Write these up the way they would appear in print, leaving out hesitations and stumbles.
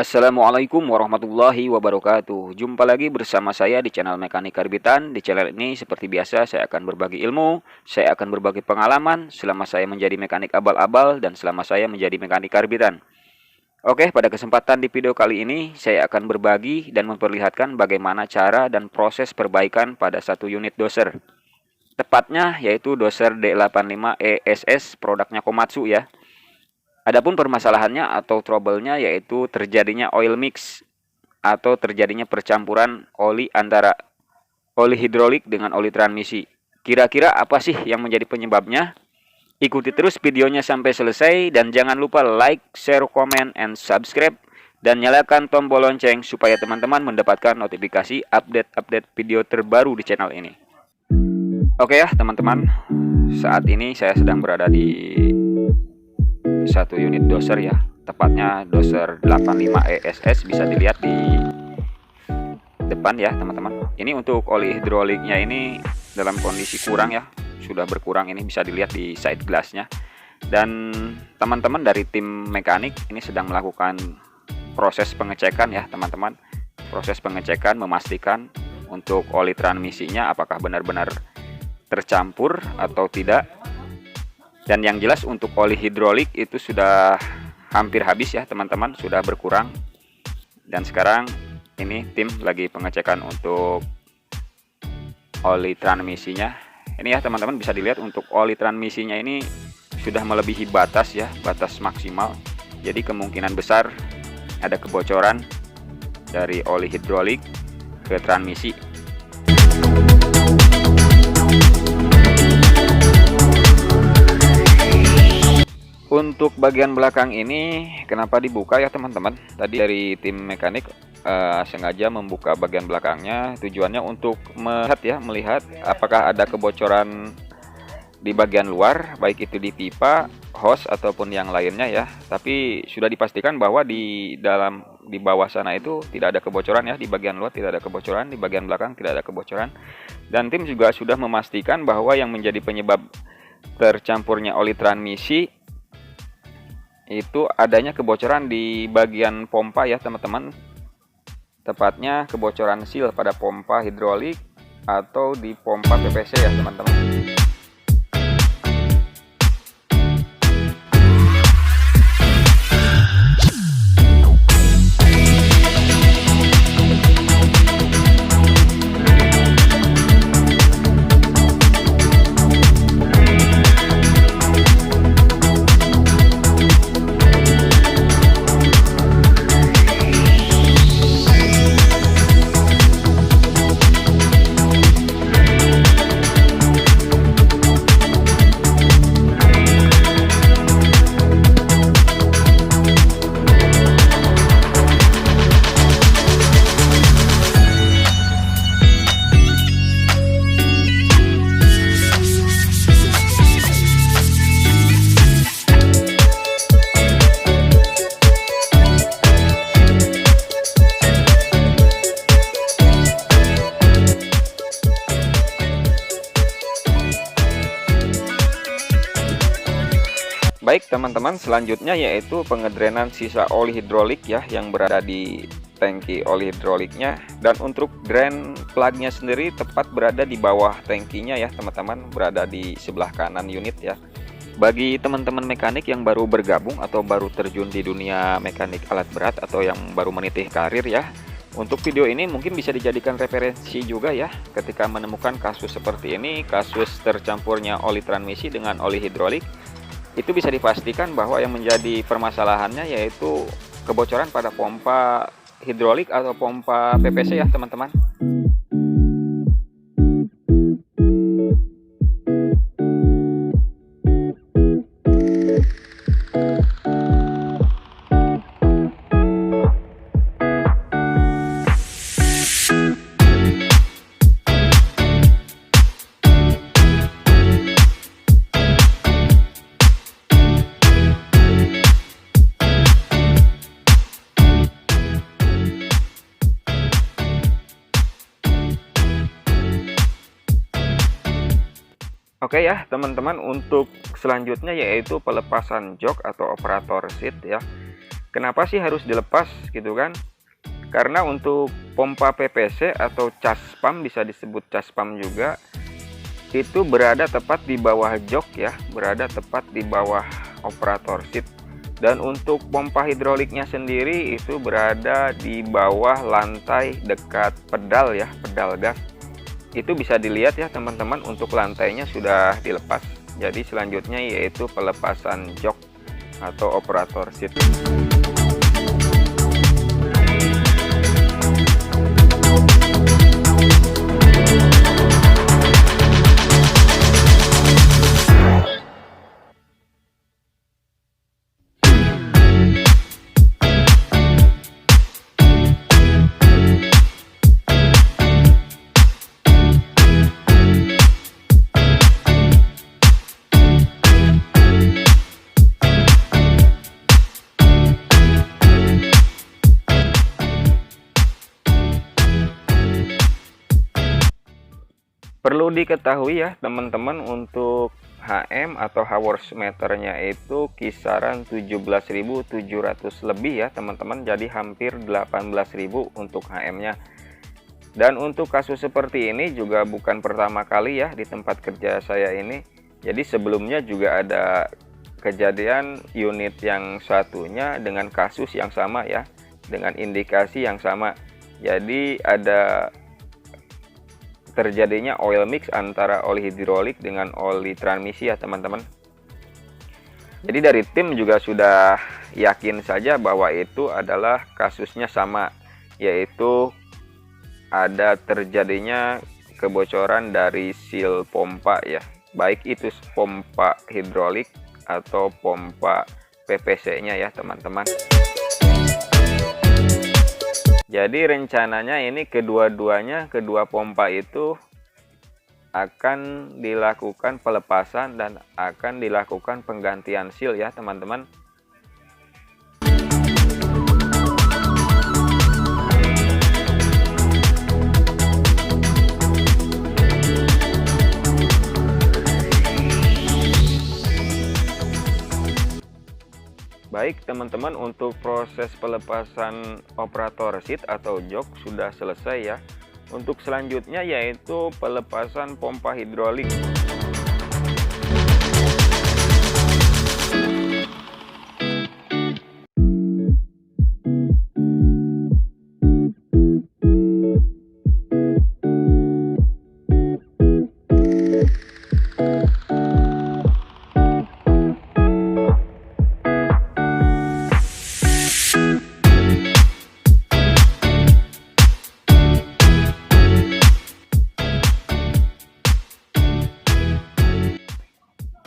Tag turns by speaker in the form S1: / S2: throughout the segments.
S1: Assalamualaikum warahmatullahi wabarakatuh. Jumpa lagi bersama saya di channel Mekanik Karbitan. Di channel ini seperti biasa saya akan berbagi ilmu, saya akan berbagi pengalaman selama saya menjadi mekanik abal-abal dan selama saya menjadi mekanik karbitan. Oke, pada kesempatan di video kali ini saya akan berbagi dan memperlihatkan bagaimana cara dan proses perbaikan pada satu unit doser. Tepatnya yaitu doser D85 ESS produknya Komatsu ya. Adapun permasalahannya atau trouble-nya yaitu terjadinya oil mix atau terjadinya percampuran oli antara oli hidrolik dengan oli transmisi. Kira-kira apa sih yang menjadi penyebabnya? Ikuti terus videonya sampai selesai dan jangan lupa like, share, comment, and subscribe dan nyalakan tombol lonceng supaya teman-teman mendapatkan notifikasi update-update video terbaru di channel ini. Oke ya teman-teman, saat ini saya sedang berada di satu unit doser ya, tepatnya doser 85 ESS, bisa dilihat di depan ya teman-teman. Ini untuk oli hidroliknya ini dalam kondisi kurang ya, sudah berkurang, ini bisa dilihat di side glassnya. Dan teman-teman dari tim mekanik ini sedang melakukan proses pengecekan ya teman-teman. Proses pengecekan memastikan untuk oli transmisinya apakah benar-benar tercampur atau tidak. Dan yang jelas untuk oli hidrolik itu sudah hampir habis ya teman-teman, sudah berkurang. Dan sekarang ini tim lagi pengecekan untuk oli transmisinya. Ini ya teman-teman, bisa dilihat untuk oli transmisinya ini sudah melebihi batas ya, batas maksimal. Jadi kemungkinan besar ada kebocoran dari oli hidrolik ke transmisi. Untuk bagian belakang ini kenapa dibuka ya teman-teman? Tadi dari tim mekanik sengaja membuka bagian belakangnya, tujuannya untuk melihat apakah ada kebocoran di bagian luar, baik itu di pipa, hose ataupun yang lainnya ya. Tapi sudah dipastikan bahwa di bawah sana itu tidak ada kebocoran ya, di bagian luar tidak ada kebocoran, di bagian belakang tidak ada kebocoran. Dan tim juga sudah memastikan bahwa yang menjadi penyebab tercampurnya oli transmisi itu adanya kebocoran di bagian pompa ya teman-teman, tepatnya kebocoran seal pada pompa hidrolik atau di pompa PVC ya teman-teman. Baik teman-teman, selanjutnya yaitu pengedrenan sisa oli hidrolik ya yang berada di tangki oli hidroliknya. Dan untuk drain plugnya sendiri tepat berada di bawah tangkinya ya teman-teman, berada di sebelah kanan unit ya. Bagi teman-teman mekanik yang baru bergabung atau baru terjun di dunia mekanik alat berat atau yang baru menitih karir ya, untuk video ini mungkin bisa dijadikan referensi juga ya ketika menemukan kasus seperti ini, kasus tercampurnya oli transmisi dengan oli hidrolik. Itu bisa dipastikan bahwa yang menjadi permasalahannya yaitu kebocoran pada pompa hidrolik atau pompa PVC ya teman-teman. Oke ya teman-teman, untuk selanjutnya yaitu pelepasan jok atau operator seat ya.
S2: Kenapa sih harus dilepas gitu kan? Karena untuk pompa PPC atau cas pump, bisa disebut cas pump juga, itu berada tepat di bawah jok ya, berada tepat di bawah operator seat. Dan untuk pompa hidroliknya sendiri itu berada di bawah lantai dekat pedal ya, pedal gas. Itu bisa dilihat ya teman-teman, untuk lantainya sudah dilepas. Jadi selanjutnya yaitu pelepasan jok atau operator seat. Perlu diketahui ya teman-teman, untuk HM atau hours meternya itu kisaran 17.700 lebih ya teman-teman, jadi hampir 18.000 untuk HM-nya. Dan untuk kasus seperti ini juga bukan pertama kali ya di tempat kerja saya ini. Jadi sebelumnya juga ada kejadian unit yang satunya dengan kasus yang sama ya, dengan indikasi yang sama. Jadi ada terjadinya oil mix antara oli hidrolik dengan oli transmisi ya teman-teman. Jadi dari tim juga sudah yakin saja bahwa itu adalah kasusnya sama, yaitu ada terjadinya kebocoran dari seal pompa ya, baik itu pompa hidrolik atau pompa PPC-nya ya teman-teman. Jadi rencananya ini kedua pompa itu akan dilakukan pelepasan dan akan dilakukan penggantian seal ya teman-teman. Baik teman-teman, untuk proses pelepasan operator seat atau jok sudah selesai ya. Untuk selanjutnya yaitu pelepasan pompa hidrolik.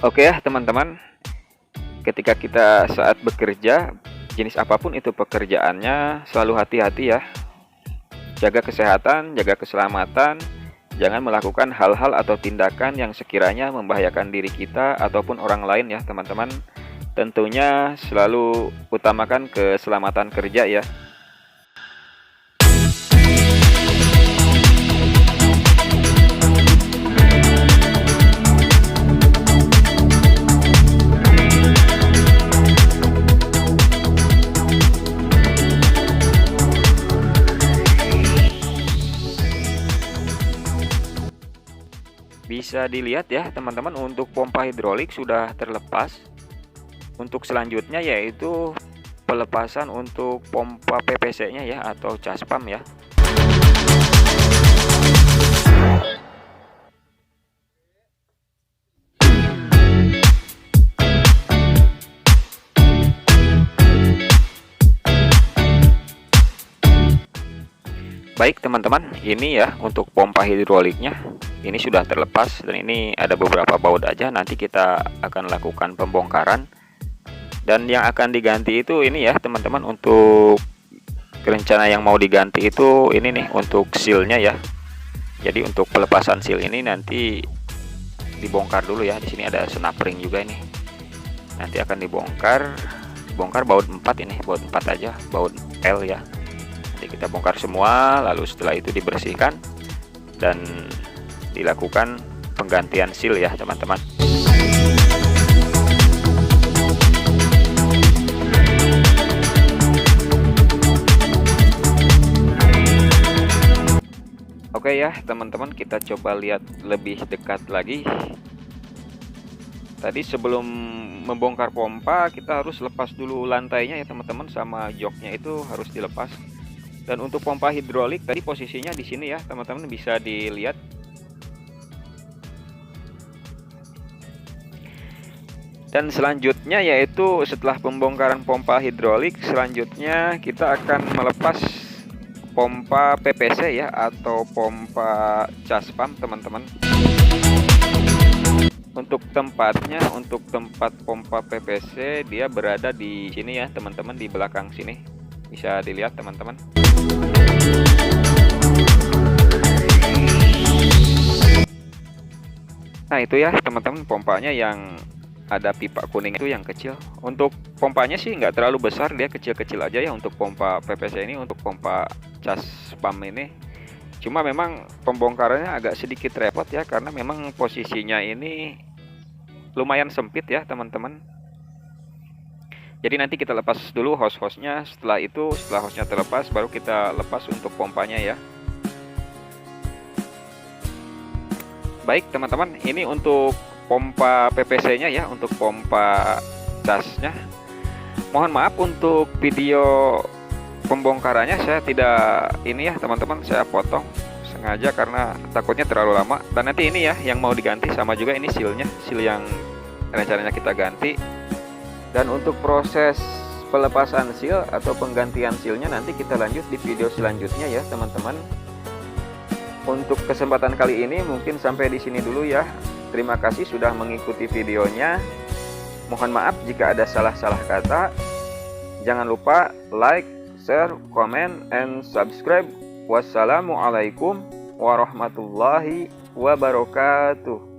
S2: Oke ya teman-teman, ketika kita saat bekerja, jenis apapun itu pekerjaannya, selalu hati-hati ya. Jaga kesehatan, jaga keselamatan, jangan melakukan hal-hal atau tindakan yang sekiranya membahayakan diri kita ataupun orang lain ya teman-teman. Tentunya selalu utamakan keselamatan kerja ya. Bisa dilihat ya teman-teman, untuk pompa hidrolik sudah terlepas. Untuk selanjutnya yaitu pelepasan untuk pompa PPC-nya ya atau cas pump ya. Baik teman-teman, ini ya untuk pompa hidroliknya, ini sudah terlepas dan ini ada beberapa baut aja. Nanti kita akan lakukan pembongkaran, dan yang akan diganti itu ini ya teman-teman. Untuk rencana yang mau diganti itu ini nih, untuk sealnya ya. Jadi untuk pelepasan seal ini nanti dibongkar dulu ya. Di sini ada snap ring juga ini, nanti akan dibongkar baut 4 ini, baut 4 aja, baut L ya. Nanti kita bongkar semua, lalu setelah itu dibersihkan dan dilakukan penggantian seal ya teman-teman. Oke ya teman-teman, kita coba lihat lebih dekat lagi. Tadi sebelum membongkar pompa kita harus lepas dulu lantainya ya teman-teman, sama joknya itu harus dilepas. Dan untuk pompa hidrolik tadi posisinya di sini ya teman-teman, bisa dilihat. Dan selanjutnya yaitu setelah pembongkaran pompa hidrolik, selanjutnya kita akan melepas pompa PPC ya, atau pompa cas pump teman-teman. Untuk tempatnya, untuk tempat pompa PPC dia berada di sini ya teman-teman, di belakang sini. Bisa dilihat teman-teman. Nah itu ya teman-teman, pompanya yang ada pipa kuning itu yang kecil. Untuk pompanya sih nggak terlalu besar, dia kecil-kecil aja ya untuk pompa PPC ini, untuk pompa cas pump ini. Cuma memang pembongkarannya agak sedikit repot ya, karena memang posisinya ini lumayan sempit ya teman-teman. Jadi nanti kita lepas dulu hose-hosnya. Setelah hosnya terlepas baru kita lepas untuk pompanya ya. Baik teman-teman, ini untuk pompa PPC nya ya, untuk pompa casnya. Mohon maaf untuk video pembongkarannya saya tidak ini ya teman-teman, saya potong sengaja karena takutnya terlalu lama. Dan nanti ini ya yang mau diganti, sama juga ini sealnya, seal yang rencananya kita ganti. Dan untuk proses pelepasan seal atau penggantian sealnya nanti kita lanjut di video selanjutnya ya teman-teman. Untuk kesempatan kali ini mungkin sampai di sini dulu ya. Terima kasih sudah mengikuti videonya. Mohon maaf jika ada salah-salah kata. Jangan lupa like, share, comment, and subscribe. Wassalamualaikum warahmatullahi wabarakatuh.